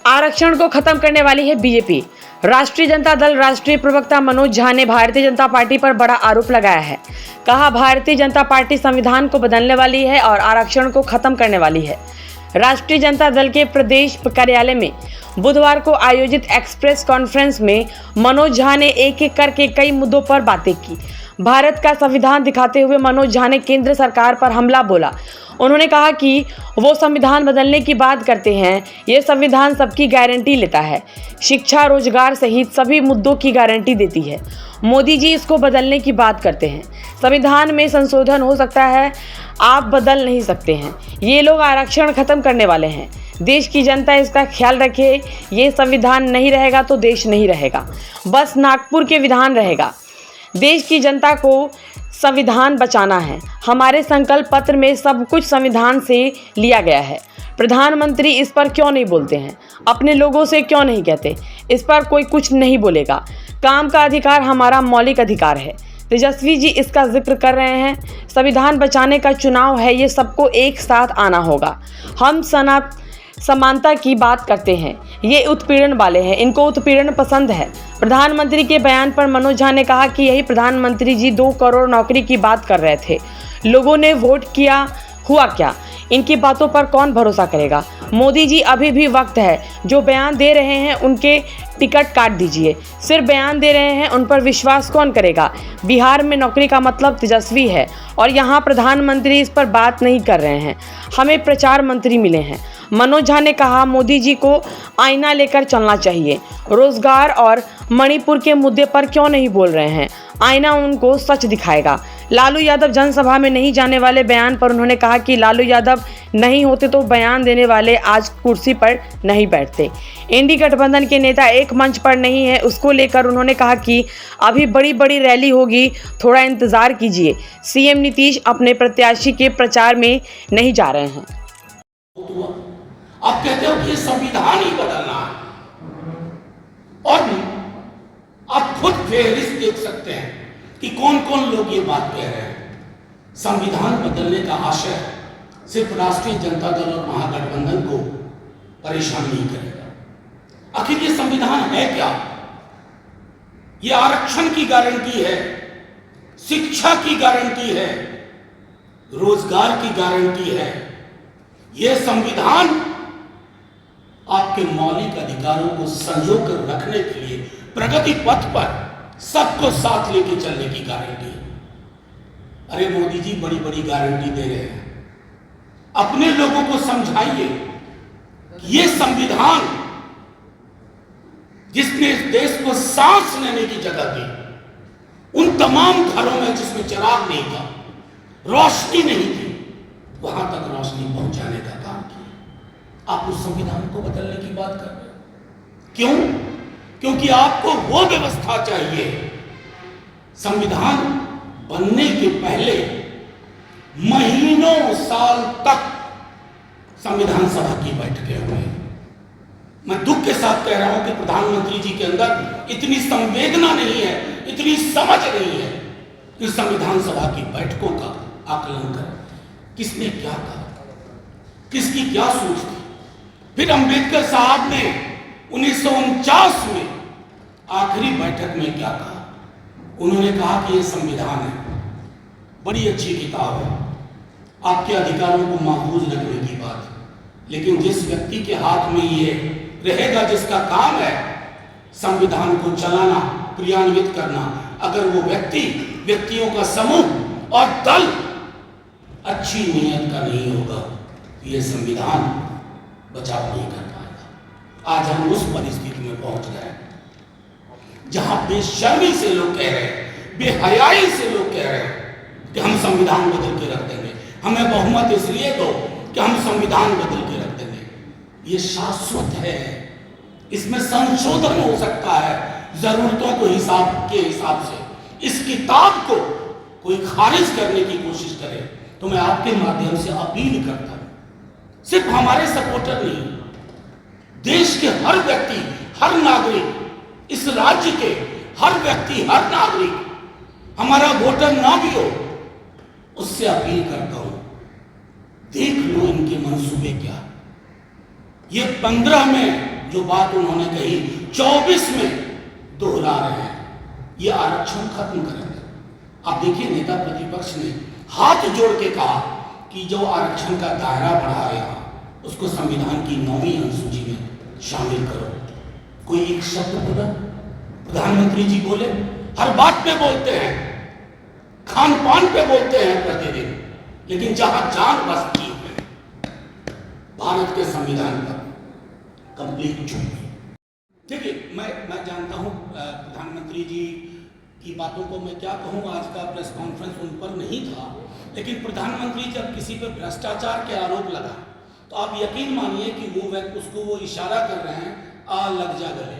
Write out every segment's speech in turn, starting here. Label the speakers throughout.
Speaker 1: आरक्षण को खत्म करने वाली है बीजेपी। राष्ट्रीय जनता दल राष्ट्रीय प्रवक्ता मनोज झा ने भारतीय जनता पार्टी पर बड़ा आरोप लगाया है। कहा, भारतीय जनता पार्टी संविधान को बदलने वाली है और आरक्षण को खत्म करने वाली है। राष्ट्रीय जनता दल के प्रदेश कार्यालय में बुधवार को आयोजित एक्सप्रेस कॉन्फ्रेंस में मनोज झा ने एक एक करके कई मुद्दों पर बातें की। भारत का संविधान दिखाते हुए मनोज झा ने केंद्र सरकार पर हमला बोला। उन्होंने कहा कि वो संविधान बदलने की बात करते हैं, ये संविधान सबकी गारंटी लेता है, शिक्षा, रोजगार सहित सभी मुद्दों की गारंटी देती है। मोदी जी इसको बदलने की बात करते हैं। संविधान में संशोधन हो सकता है, आप बदल नहीं सकते हैं। ये लोग आरक्षण खत्म करने वाले हैं। देश की जनता इसका ख्याल रखे, ये संविधान नहीं रहेगा तो देश नहीं रहेगा, बस नागपुर के विधान रहेगा। देश की जनता को संविधान बचाना है। हमारे संकल्प पत्र में सब कुछ संविधान से लिया गया है। प्रधानमंत्री इस पर क्यों नहीं बोलते हैं? अपने लोगों से क्यों नहीं कहते? इस पर कोई कुछ नहीं बोलेगा। काम का अधिकार हमारा मौलिक अधिकार है। तेजस्वी जी इसका जिक्र कर रहे हैं। संविधान बचाने का चुनाव है, ये सबको एक साथ आना होगा। हम समानता की बात करते हैं, ये उत्पीड़न वाले हैं, इनको उत्पीड़न पसंद है। प्रधानमंत्री के बयान पर मनोज झा ने कहा कि यही प्रधानमंत्री जी 2 करोड़ नौकरी की बात कर रहे थे। लोगों ने वोट किया, हुआ क्या? इनकी बातों पर कौन भरोसा करेगा? मोदी जी अभी भी वक्त है, जो बयान दे रहे हैं उनके टिकट काट दीजिए। सिर्फ बयान दे रहे हैं, उन पर विश्वास कौन करेगा? बिहार में नौकरी का मतलब तेजस्वी है और यहाँ प्रधानमंत्री इस पर बात नहीं कर रहे हैं। हमें प्रचार मंत्री मिले हैं। मनोज झा ने कहा, मोदी जी को आईना लेकर चलना चाहिए। रोजगार और मणिपुर के मुद्दे पर क्यों नहीं बोल रहे हैं? आईना उनको सच दिखाएगा। लालू यादव जनसभा में नहीं जाने वाले बयान पर उन्होंने कहा कि लालू यादव नहीं होते तो बयान देने वाले आज कुर्सी पर नहीं बैठते। इंडी गठबंधन के नेता एक मंच पर नहीं है, उसको लेकर उन्होंने कहा कि अभी बड़ी बड़ी रैली होगी, थोड़ा इंतजार कीजिए। सीएम नीतीश अपने प्रत्याशी के प्रचार में नहीं जा रहे हैं।
Speaker 2: आप कहते हो कि संविधान ही बदलना है, और भी आप खुद फेहरिस्त देख सकते हैं कि कौन कौन लोग ये बात कह रहे हैं। संविधान बदलने का आशय सिर्फ राष्ट्रीय जनता दल और महागठबंधन को परेशान नहीं करेगा। आखिर ये संविधान है क्या? ये आरक्षण की गारंटी है, शिक्षा की गारंटी है, रोजगार की गारंटी है। यह संविधान आपके मौलिक अधिकारों को संजो कर रखने के लिए प्रगति पथ पर सबको साथ लेके चलने की गारंटी है। अरे मोदी जी बड़ी बड़ी गारंटी दे रहे हैं, अपने लोगों को समझाइए कि ये संविधान जिसने इस देश को सांस लेने की जगह दी, उन तमाम घरों में जिसमें चिराग नहीं था, रोशनी नहीं थी, वहां तक रोशनी पहुंचाने का काम किया। आप उस संविधान को बदलने की बात कर रहे हो। क्यों? क्योंकि आपको वो व्यवस्था चाहिए। संविधान बनने के पहले महीनों साल तक संविधान सभा की बैठकें हुई। मैं दुख के साथ कह रहा हूं कि प्रधानमंत्री जी के अंदर इतनी संवेदना नहीं है, इतनी समझ नहीं है कि संविधान सभा की बैठकों का आकलन करें। किसने क्या कहा, किसकी क्या सोच थी? फिर अंबेडकर साहब ने 1949 में आखिरी बैठक में क्या कहा? उन्होंने कहा कि यह संविधान है, बड़ी अच्छी किताब है, आपके अधिकारों को महफूज रखने की बात है, लेकिन जिस व्यक्ति के हाथ में ये रहेगा, जिसका काम है संविधान को चलाना, क्रियान्वित करना, अगर वो व्यक्तियों का समूह और दल अच्छी नीयत का नहीं होगा, ये संविधान बचाव नहीं कर पाएगा। आज हम उस परिस्थिति में पहुंच गए जहां बेशर्मी से लोग कह रहे हैं, बेहयाई से लोग कह रहे हैं कि हम संविधान बदल के रख देंगे, हमें बहुमत इसलिए दो कि हम संविधान बदल के रख देंगे। ये शाश्वत है, इसमें संशोधन हो सकता है जरूरतों को के हिसाब से। इस किताब को कोई खारिज करने की कोशिश करे तो मैं आपके माध्यम से अपील करता हूं, सिर्फ हमारे सपोर्टर नहीं, देश के हर व्यक्ति, हर नागरिक, इस राज्य के हर व्यक्ति, हर नागरिक, हमारा वोटर ना भी हो, उससे अपील करता हूं, देख लो इनके मंसूबे क्या। ये 15 में जो बात उन्होंने कही 24 में दोहरा रहे हैं। ये आरक्षण खत्म करेंगे। अब देखिए, नेता प्रतिपक्ष ने हाथ जोड़ के कहा कि जो आरक्षण का दायरा बढ़ाया उसको संविधान की 9वीं अनुसूची में शामिल करो। कोई एक शब्द बोला? प्रधानमंत्री जी बोले, हर बात पे बोलते हैं, खान पान पे बोलते हैं प्रतिदिन, लेकिन जहां जान बसती है भारत के संविधान पर कंप्लीट चुप। देखिए, मैं जानता हूं प्रधानमंत्री जी की बातों को मैं क्या कहूं, आज का प्रेस कॉन्फ्रेंस उन पर नहीं था, लेकिन प्रधानमंत्री जब किसी पर भ्रष्टाचार के आरोप लगा तो आप यकीन मानिए कि उसको वो इशारा कर रहे हैं, आ लग जा गले।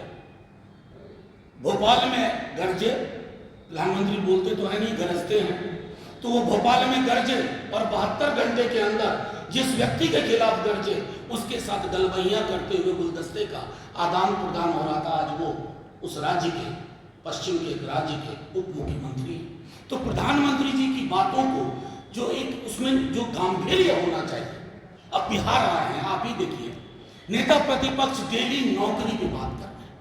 Speaker 2: भोपाल में गरजे, प्रधानमंत्री बोलते तो है नहीं, गरजते हैं, तो वो भोपाल में गरजे और 72 घंटे के अंदर जिस व्यक्ति के खिलाफ गरजे उसके साथ गलबैया करते हुए गुलदस्ते का आदान प्रदान हो रहा था। आज वो उस राज्य के, पश्चिम के एक राज्य के उप मुख्यमंत्री। तो प्रधानमंत्री जी की बातों को जो एक उसमें जो गांभीर्य होना चाहिए, अब बिहार आए हैं, आप ही देखिए, नेता प्रतिपक्ष डेली नौकरी पे बात कर रहे हैं,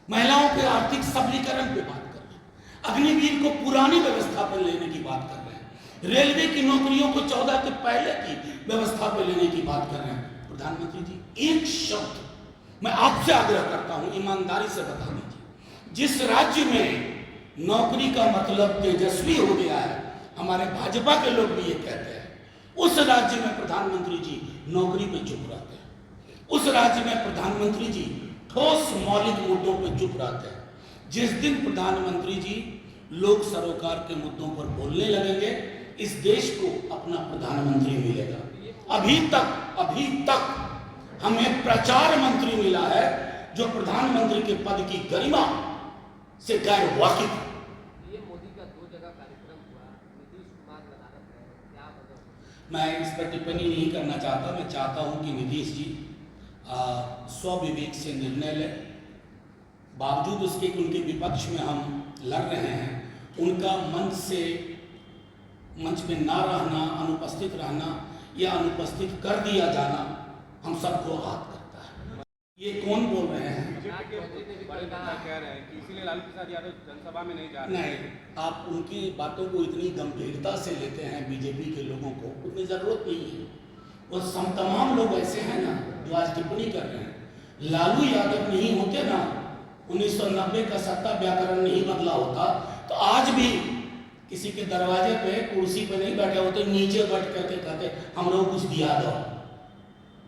Speaker 2: महिलाओं के आर्थिक सबलीकरण पे बात कर रहे हैं, अग्निवीर को पुरानी व्यवस्था पर लेने की बात कर रहे हैं, रेलवे की नौकरियों को 14 के पहले की व्यवस्था पर लेने की बात कर रहे हैं। प्रधानमंत्री जी, एक शब्द मैं आपसे आग्रह करता हूं, ईमानदारी से बता दीजिए, जिस राज्य में नौकरी का मतलब तेजस्वी हो गया है, हमारे भाजपा के लोग भी ये कहते हैं, उस राज्य में प्रधानमंत्री जी नौकरी पे चुप रहते हैं। उस राज्य में प्रधानमंत्री जी ठोस मौलिक मुद्दों पे चुप रहते हैं। जिस दिन प्रधानमंत्री जी लोक सरोकार के मुद्दों पर बोलने लगेंगे, इस देश को अपना प्रधानमंत्री मिलेगा। अभी तक हमें प्रचार मंत्री मिला है जो प्रधानमंत्री के पद की गरिमा से गैर वाकिफ। मैं इस पर टिप्पणी नहीं करना चाहता। मैं चाहता हूं कि नीतीश जी स्वविवेक से निर्णय लें। बावजूद उसके कि उनके विपक्ष में हम लड़ रहे हैं, उनका मंच में ना रहना, अनुपस्थित रहना या अनुपस्थित कर दिया जाना हम सबको आहत करता है। ये कौन बोल रहे हैं?
Speaker 3: कह रहे हैं कि इसीलिए लालू प्रसाद यादव जनसभा में नहीं जा रहे।
Speaker 2: नहीं, आप उनकी बातों को इतनी गंभीरता से लेते हैं, बीजेपी के लोगों को उतनी जरूरत नहीं है। वो तमाम लोग ऐसे हैं ना जो आज टिप्पणी कर रहे हैं। लालू यादव नहीं होते ना, 1990 का सत्ता व्याकरण नहीं बदला होता तो आज भी किसी के दरवाजे पे कुर्सी पे नहीं बैठे होते, नीचे बैठ करके कहते हम लोग कुछ दिया दो।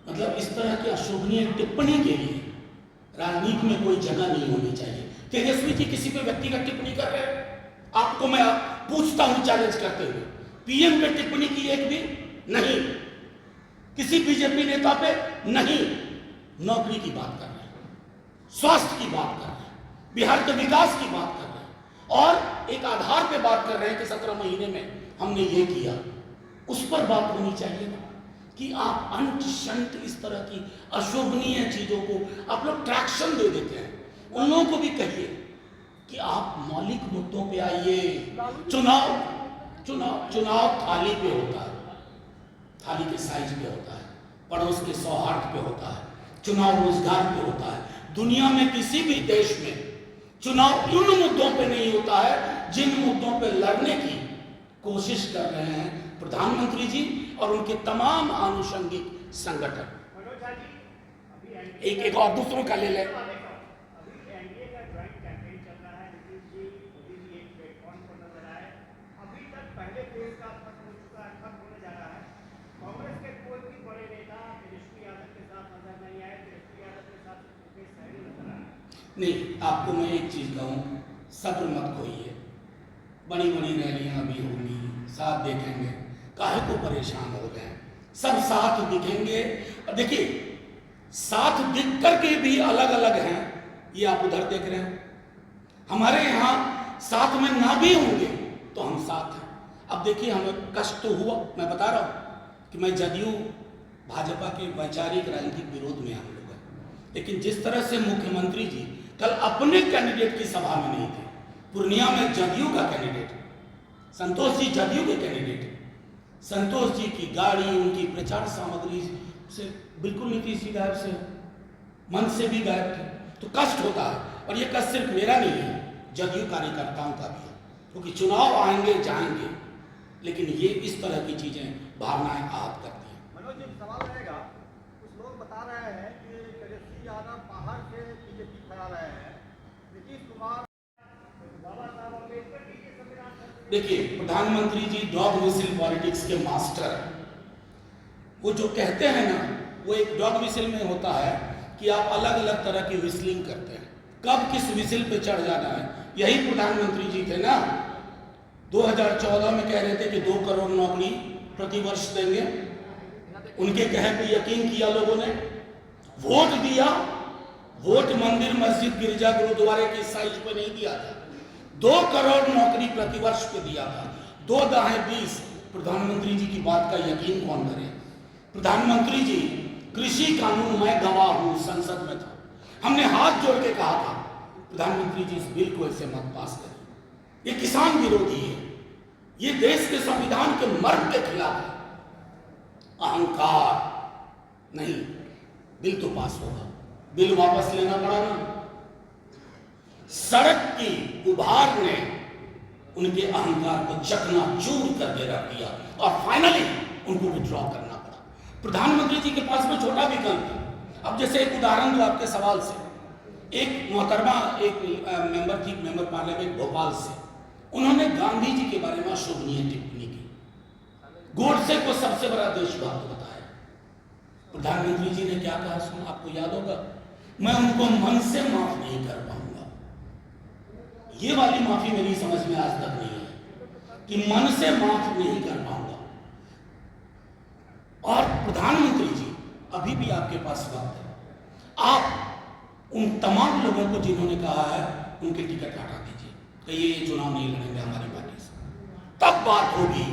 Speaker 2: मतलब इस तरह की अशोभनीय टिप्पणी के लिए राजनीति में कोई जगह नहीं होनी चाहिए। तेजस्वी जी किसी पे व्यक्तिगत टिप्पणी कर रहे हैं, आपको मैं पूछता हूं चैलेंज करते हुए, पीएम पे टिप्पणी की एक भी नहीं, किसी बीजेपी नेता पे नहीं। नौकरी की बात कर रहे हैं, स्वास्थ्य की बात कर रहे हैं, बिहार के विकास की बात कर रहे हैं और एक आधार पे बात कर रहे हैं कि 17 महीने में हमने ये किया। उस पर बात होनी चाहिए ना कि आप अंट शंट इस तरह की अशोभनीय चीजों को आप लोग ट्रैक्शन दे देते हैं। उन लोगों को भी कहिए कि आप मौलिक मुद्दों पे आइए। चुनाव थाली पे होता है, थाली के साइज पे होता है, पड़ोस के सौहार्द पे होता है, चुनाव रोजगार पे होता है। दुनिया में किसी भी देश में चुनाव उन मुद्दों पे नहीं होता है जिन मुद्दों पे लड़ने की कोशिश कर रहे हैं प्रधानमंत्री जी और उनके तमाम आनुषंगिक संगठन। एक और दूसरों का ले लें। नहीं, आपको मैं एक चीज कहूं, सब्र मत खोइए। बड़ी बड़ी रैलियां अभी होंगी, साथ देखेंगे, काहे को परेशान हो गए, सब साथ दिखेंगे। देखिए, साथ दिख करके भी अलग अलग हैं, ये आप उधर देख रहे हैं। हमारे यहाँ साथ में ना भी होंगे तो हम साथ हैं। अब देखिए, हमें कष्ट तो हुआ, मैं बता रहा हूँ कि मैं जदयू भाजपा के वैचारिक राजनीतिक विरोध में हम लोग हैं, लेकिन जिस तरह से मुख्यमंत्री जी कल अपने कैंडिडेट की सभा में नहीं थे, पूर्णिया में जदयू का कैंडिडेट संतोष जी, जदयू के कैंडिडेट संतोष जी की गाड़ी, उनकी प्रचार सामग्री से बिल्कुल नीतीश जी गायब से मन से भी गायब थे, तो कष्ट होता है। और ये कष्ट सिर्फ मेरा नहीं है, जदयू कार्यकर्ताओं का भी है, क्योंकि चुनाव आएंगे जाएंगे, लेकिन ये इस तरह की चीजें भावनाएं आहत करती हैं।
Speaker 4: मनोज जी, सवाल रहेगा, कुछ लोग बता रहे हैं कि तेजस्वी यादव बाहर से बीजेपी करा रहे हैं, नीतीश कुमार बाबा साहब अम्बेडकर जी के संविधान।
Speaker 2: देखिए, प्रधानमंत्री जी डॉग विसिल पॉलिटिक्स के मास्टर हैं। वो जो कहते हैं ना, वो एक डॉग विसिल में होता है कि आप अलग अलग तरह की विस्लिंग करते हैं, कब किस विसिल पे चढ़ जाना है। यही प्रधानमंत्री जी थे ना, 2014 में कह रहे थे कि 2 करोड़ नौकरी प्रति वर्ष देंगे। उनके कहे पे यकीन किया लोगों ने, वोट दिया। वोट मंदिर मस्जिद गिरजा गुरुद्वारे की साइज पे नहीं दिया था, 2 करोड़ नौकरी प्रति वर्ष पे दिया था। 2 दाहें 20। प्रधानमंत्री जी की बात का यकीन कौन करे। प्रधानमंत्री जी, कृषि कानून मैं गवाह हूं, संसद में था, हमने हाथ जोड़ के कहा था प्रधानमंत्री जी इस बिल को ऐसे मत पास करें, ये किसान विरोधी है, ये देश के संविधान के मर्म के खिलाफ है। अहंकार नहीं, बिल तो पास होगा। बिल वापस लेना पड़ा ना। सड़क की उभार ने उनके अहंकार को चकनाचूर करके रख दिया और फाइनली उनको विड्रॉ करना पड़ा। प्रधानमंत्री जी के पास में छोटा विकल्प है। अब जैसे एक उदाहरण दूं आपके सवाल से, एक मोहतरमा एक मेंबर थी, मेंबर पार्लियामेंट भोपाल से, उन्होंने गांधी जी के बारे में अशोभनीय टिप्पणी की, गोडसे को सबसे बड़ा देशभक्त बताया। प्रधानमंत्री जी ने क्या कहा सुना, आपको याद होगा, मैं उनको मन से माफ नहीं कर पाऊंगा। ये वाली माफी मेरी समझ में आज तक नहीं है कि मन से माफ नहीं कर पाऊंगा। और प्रधानमंत्री जी, अभी भी आपके पास वक्त है, आप उन तमाम लोगों को जिन्होंने कहा है उनके टिकट हटा दीजिए कि ये चुनाव नहीं लड़ेंगे हमारी पार्टी से, तब बात होगी।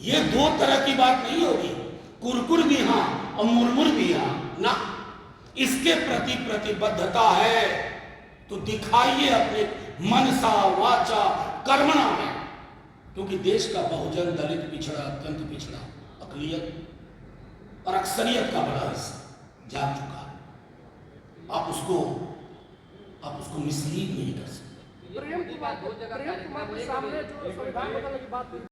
Speaker 2: ये 2 तरह की बात नहीं होगी, कुरकुर भी हां और मुरमुर भी हां ना। इसके प्रति प्रतिबद्धता है तो दिखाइए अपने मनसा वाचा कर्मणा में, क्योंकि देश का बहुजन, दलित, पिछड़ा, अत्यंत पिछड़ा, अकलियत और अक्सरियत का बड़ा हिस्सा जाग चुका है। आप उसको मिसलीड नहीं कर सकते।
Speaker 5: प्रेम कुमार के सामने जो संविधान बदलने की बात